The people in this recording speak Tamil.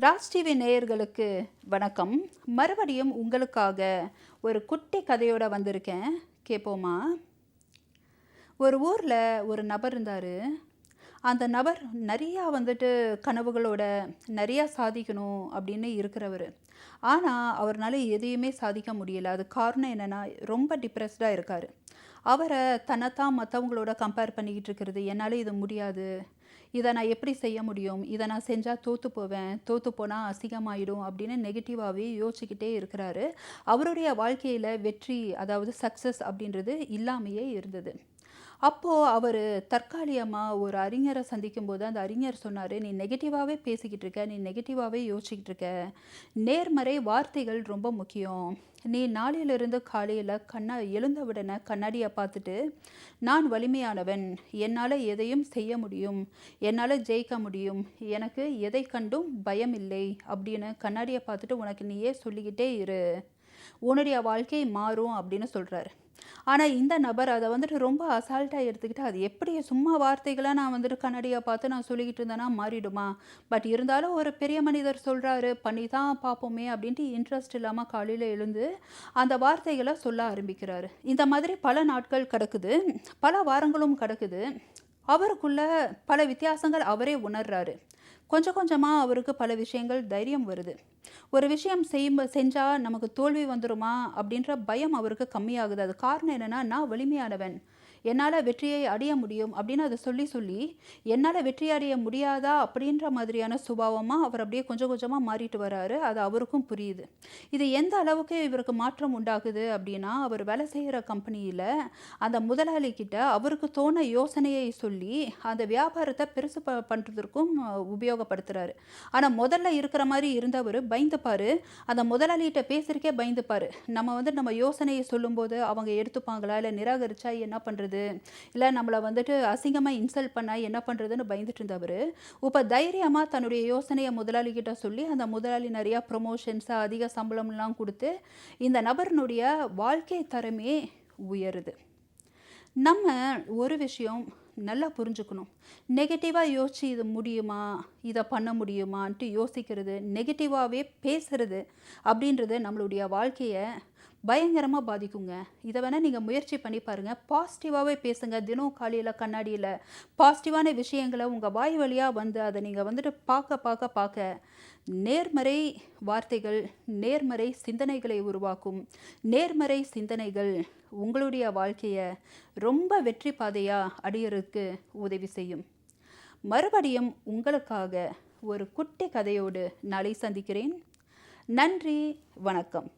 ராஜ் டிவி நேயர்களுக்கு வணக்கம். மறுபடியும் உங்களுக்காக ஒரு குட்டி கதையோட வந்திருக்கேன். கேட்போமா? ஒரு ஊரில் ஒரு நபர் இருந்தார். அந்த நபர் நிறையா கனவுகளோட நிறையா சாதிக்கணும் அப்படின்னு இருக்கிறவர். ஆனால் அவர்னால எதையுமே சாதிக்க முடியல. அது காரணம் என்னென்னா, ரொம்ப டிப்ரெஸ்டாக இருக்கார். அவரை தன்னைத்தான் மற்றவங்களோட கம்பேர் பண்ணிக்கிட்டு இருக்கிறது. என்னால் இது முடியாது, இதை நான் எப்படி செய்ய முடியும், இதை நான் செஞ்சால் தோற்று போவேன், தோற்று போனால் அசிங்கமாயிடும் அப்படின்னு நெகட்டிவாகவே யோசிச்சுக்கிட்டே இருக்கிறாரு. அவருடைய வாழ்க்கையில் வெற்றி, அதாவது சக்ஸஸ் அப்படின்றது இல்லாமையே இருந்தது. அப்போது அவர் தற்காலிகமாக ஒரு அறிஞரை சந்திக்கும்போது அந்த அறிஞர் சொன்னார், நீ நெகட்டிவாகவே பேசிக்கிட்டு இருக்க, நீ நெகட்டிவாகவே யோசிச்சுக்கிட்டு இருக்க. நேர்மறை வார்த்தைகள் ரொம்ப முக்கியம். நீ நாளையிலிருந்து காலையில் எழுந்த உடனே கண்ணாடியை பார்த்துட்டு, நான் வலிமையானவன், என்னால் எதையும் செய்ய முடியும், என்னால் ஜெயிக்க முடியும், எனக்கு எதை கண்டும் பயம் இல்லை அப்படின்னு கண்ணாடியை பார்த்துட்டு உனக்கு நீயே சொல்லிக்கிட்டே இரு, உன்னுடைய வாழ்க்கை மாறும் அப்படின்னு சொல்கிறார். ஆனால் இந்த நபர் அதை ரொம்ப அசால்ட்டாக எடுத்துக்கிட்டு, அது எப்படி சும்மா வார்த்தைகளாக நான் கண்ணாடியை பார்த்து நான் சொல்லிக்கிட்டு இருந்தேன்னா மாறிடுமா? பட் இருந்தாலும் ஒரு பெரிய மனிதர் சொல்கிறாரு, பண்ணி தான் பார்ப்போமே அப்படின்ட்டு இன்ட்ரெஸ்ட் இல்லாமல் காலையில் எழுந்து அந்த வார்த்தைகளை சொல்ல ஆரம்பிக்கிறாரு. இந்த மாதிரி பல நாட்கள் கிடக்குது, பல வாரங்களும் கிடக்குது. அவருக்குள்ள பல வித்தியாசங்கள் அவரே உணர்றாரு. கொஞ்சம் கொஞ்சமாக அவருக்கு பல விஷயங்கள் தைரியம் வருது. ஒரு விஷயம் செஞ்சால் நமக்கு தோல்வி வந்துடுமா அப்படின்ற பயம் அவருக்கு கம்மியாகுது. அது காரணம் என்னென்னா, நான் வலிமையானவன், என்னால் வெற்றியை அடைய முடியும் அப்படின்னு அதை சொல்லி சொல்லி என்னால் வெற்றி அடைய முடியாதா அப்படின்ற மாதிரியான சுபாவமாக அவர் அப்படியே கொஞ்சம் கொஞ்சமாக மாறிட்டு வராரு. அது அவருக்கும் புரியுது. இது எந்த அளவுக்கு இவருக்கு மாற்றம் உண்டாகுது அப்படின்னா, அவர் வேலை செய்கிற கம்பெனியில் அந்த முதலாளிக்கிட்ட அவருக்கு தோண யோசனையை சொல்லி அந்த வியாபாரத்தை பெருசு பண்ணுறதுக்கும் உபயோகப்படுத்துகிறாரு. ஆனால் முதல்ல இருக்கிற மாதிரி இருந்தவர் பயந்துப்பார். அந்த முதலாளிகிட்ட பேசுறதுக்கே பயந்துப்பார். நம்ம யோசனையை சொல்லும்போது அவங்க எடுத்துப்பாங்களா, இல்லை நிராகரிச்சா என்ன பண்ணுறது, இல்லை நம்மளை அசிங்கமாக இன்சல்ட் பண்ணால் என்ன பண்ணுறதுன்னு பயந்துட்டு இருந்தவர் இப்போ தைரியமாக தன்னுடைய யோசனையை முதலாளிகிட்ட சொல்லி அந்த முதலாளி நிறையா ப்ரொமோஷன்ஸ், அதிக சம்பளம்லாம் கொடுத்து இந்த நபரினுடைய வாழ்க்கை தரமே உயருது. நம்ம ஒரு விஷயம் நல்லா புரிஞ்சுக்கணும். நெகட்டிவாக யோசித்து இது முடியுமா, இதை பண்ண முடியுமான்ட்டு யோசிக்கிறது, நெகட்டிவாகவே பேசுகிறது அப்படின்றது நம்மளுடைய வாழ்க்கையை பயங்கரமாக பாதிக்குங்க. இதை வேணால் நீங்கள் முயற்சி பண்ணி பாருங்கள். பாசிட்டிவாகவே பேசுங்க. தினம் காலையில் கண்ணாடியில் பாசிட்டிவான விஷயங்களை உங்கள் வாய் வழியாக அதை நீங்கள் பார்க்க நேர்மறை வார்த்தைகள் நேர்மறை சிந்தனைகளை உருவாக்கும். நேர்மறை சிந்தனைகள் உங்களுடைய வாழ்க்கையை ரொம்ப வெற்றி பாதையாக அடையிறதுக்கு உதவி செய்யும். மறுபடியும் உங்களுக்காக ஒரு குட்டி கதையோடு நாளை சந்திக்கிறேன். நன்றி, வணக்கம்.